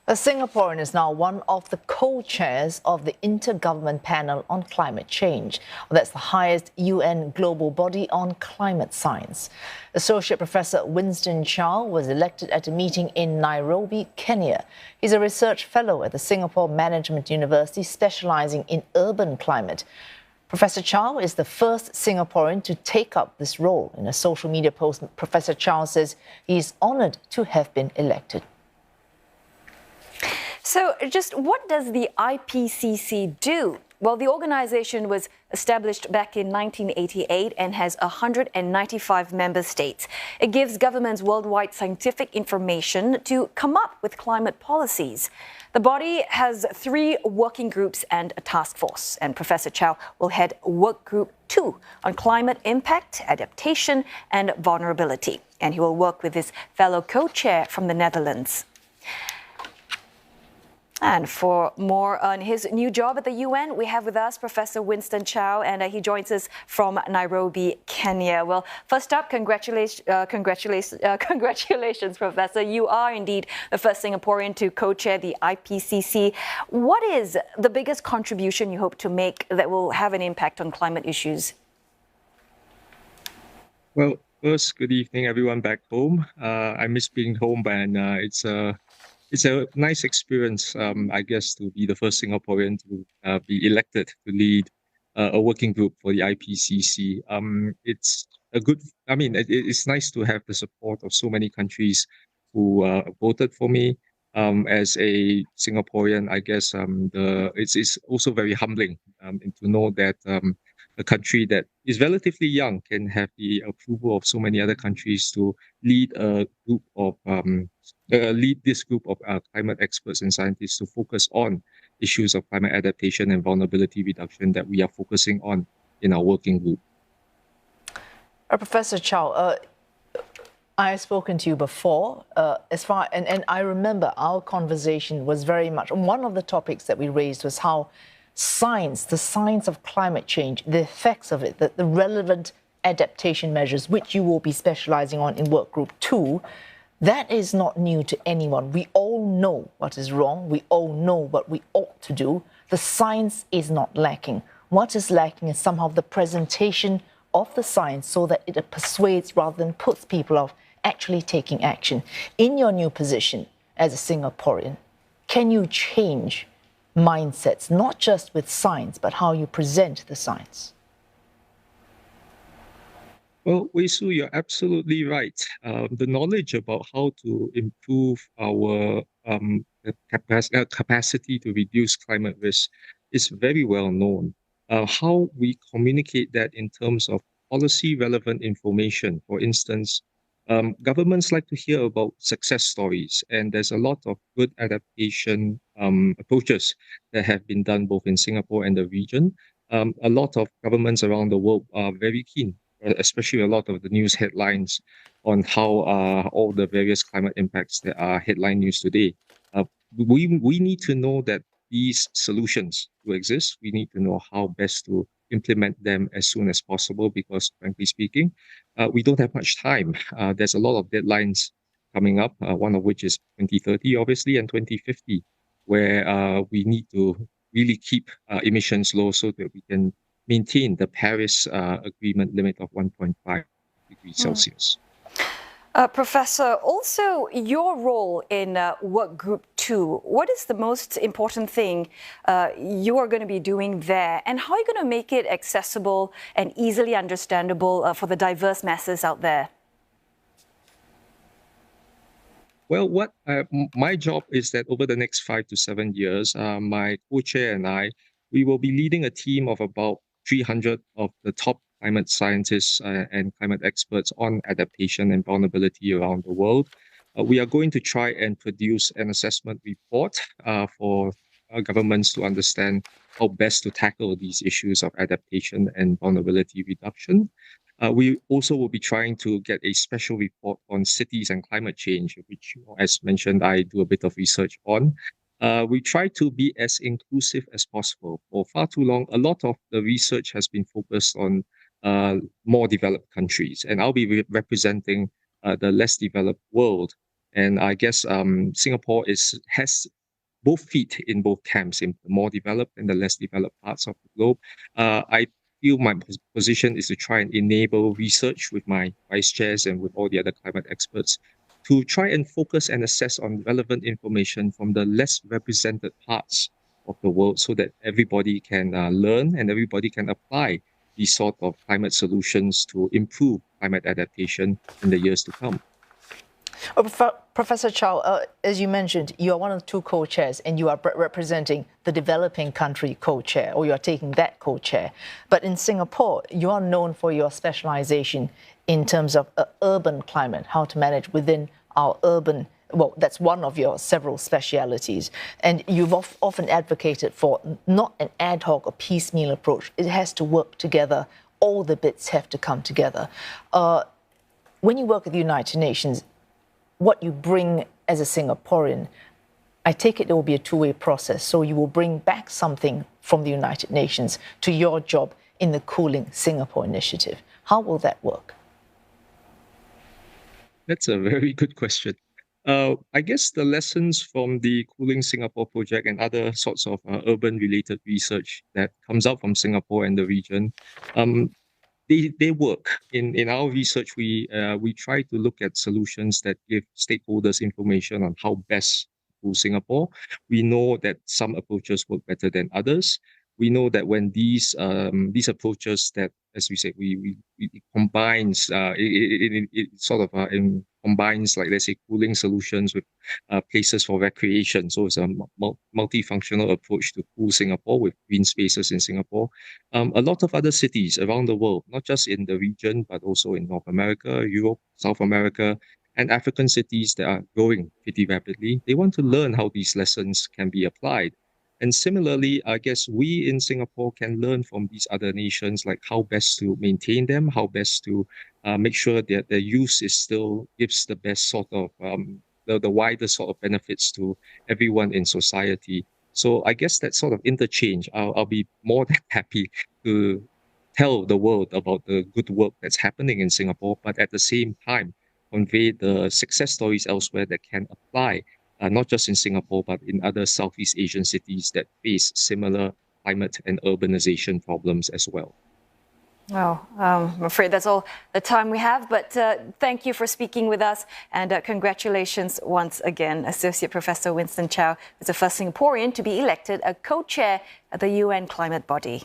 A Singaporean is now one of the co-chairs of the Intergovernmental Panel on Climate Change. That's the highest UN global body on climate science. Associate Professor Winston Chow was elected at a meeting in Nairobi, Kenya. He's a research fellow at the Singapore Management University, specialising in urban climate. Professor Chow is the first Singaporean to take up this role. In a social media post, Professor Chow says he is honoured to have been elected. So just what does the IPCC do? Well, the organization was established back in 1988 and has 195 member states. It gives governments worldwide scientific information to come up with climate policies. The body has 3 working groups and a task force, and Professor Chow will head Workgroup II on climate impact, adaptation and vulnerability. And he will work with his fellow co-chair from the Netherlands. And for more on his new job at the UN, we have with us Professor Winston Chow, and he joins us from Nairobi, Kenya. Well, first up, congratulations, Professor. You are indeed the first Singaporean to co-chair the IPCC. What is the biggest contribution you hope to make that will have an impact on climate issues? Well, first, good evening, everyone back home. I miss being home, and it's a nice experience, I guess, to be the first Singaporean to be elected to lead a working group for the IPCC. It's it's nice to have the support of so many countries who voted for me. As a Singaporean, I guess it's also very humbling to know that a country that is relatively young can have the approval of so many other countries to lead a group of lead this group of climate experts and scientists to focus on issues of climate adaptation and vulnerability reduction that we are focusing on in our working group. Professor Chow, I have spoken to you before, and I remember our conversation was very much, one of the topics that we raised was how the science of climate change, the effects of it, the relevant adaptation measures, which you will be specialising on in Workgroup II, that is not new to anyone. We all know what is wrong. We all know what we ought to do. The science is not lacking. What is lacking is somehow the presentation of the science so that it persuades rather than puts people off actually taking action. In your new position as a Singaporean, can you change mindsets, not just with science, but how you present the science? Well, Wei Su, you're absolutely right. The knowledge about how to improve our capacity to reduce climate risk is very well known. How we communicate that in terms of policy relevant information, for instance, governments like to hear about success stories, and there's a lot of good adaptation approaches that have been done both in Singapore and the region. A lot of governments around the world are very keen, especially a lot of the news headlines on how all the various climate impacts that are headline news today. We need to know that these solutions do exist. We need to know how best to implement them as soon as possible because, frankly speaking, we don't have much time. There's a lot of deadlines coming up, one of which is 2030, obviously, and 2050, where we need to really keep emissions low so that we can maintain the Paris Agreement limit of 1.5 degrees Celsius. Professor, also your role in Workgroup II, what is the most important thing you are going to be doing there, and how are you going to make it accessible and easily understandable for the diverse masses out there? Well, my job is that over the next 5 to 7 years, my co-chair and we will be leading a team of about 300 of the top climate scientists and climate experts on adaptation and vulnerability around the world. We are going to try and produce an assessment report for governments to understand how best to tackle these issues of adaptation and vulnerability reduction. We also will be trying to get a special report on cities and climate change, which, as mentioned, I do a bit of research on. We try to be as inclusive as possible. For far too long, a lot of the research has been focused on more developed countries, and I'll be representing the less developed world. And I guess Singapore has both feet in both camps, in the more developed and the less developed parts of the globe. I feel my position is to try and enable research with my vice chairs and with all the other climate experts to try and focus and assess on relevant information from the less represented parts of the world so that everybody can learn and everybody can apply these sort of climate solutions to improve climate adaptation in the years to come. Professor Chow, as you mentioned, you are one of the two co-chairs and you are representing the developing country co-chair, or you are taking that co-chair. But in Singapore, you are known for your specialization in terms of urban climate, how to manage within our urban, well, that's one of your several specialities. And you've often advocated for not an ad hoc or piecemeal approach. It has to work together. All the bits have to come together. When you work at the United Nations, what you bring as a Singaporean, I take it will be a two-way process. So you will bring back something from the United Nations to your job in the Cooling Singapore initiative. How will that work? That's a very good question. I guess the lessons from the Cooling Singapore project and other sorts of urban-related research that comes out from Singapore and the region, they work. In our research, we try to look at solutions that give stakeholders information on how best to cool Singapore. We know that some approaches work better than others. We know that when these approaches that, as we said, it combines it sort of combines, like, let's say, cooling solutions with places for recreation. So it's a multifunctional approach to cool Singapore with green spaces in Singapore. A lot of other cities around the world, not just in the region, but also in North America, Europe, South America, and African cities that are growing pretty rapidly, they want to learn how these lessons can be applied. And similarly, I guess we in Singapore can learn from these other nations, like how best to maintain them, how best to make sure that their use is still gives the best sort of the widest sort of benefits to everyone in society. So I guess that sort of interchange, I'll be more than happy to tell the world about the good work that's happening in Singapore, but at the same time, convey the success stories elsewhere that can apply, not just in Singapore, but in other Southeast Asian cities that face similar climate and urbanization problems as well. Well, I'm afraid that's all the time we have, but thank you for speaking with us, and congratulations once again, Associate Professor Winston Chow is the first Singaporean to be elected a co-chair at the UN climate body.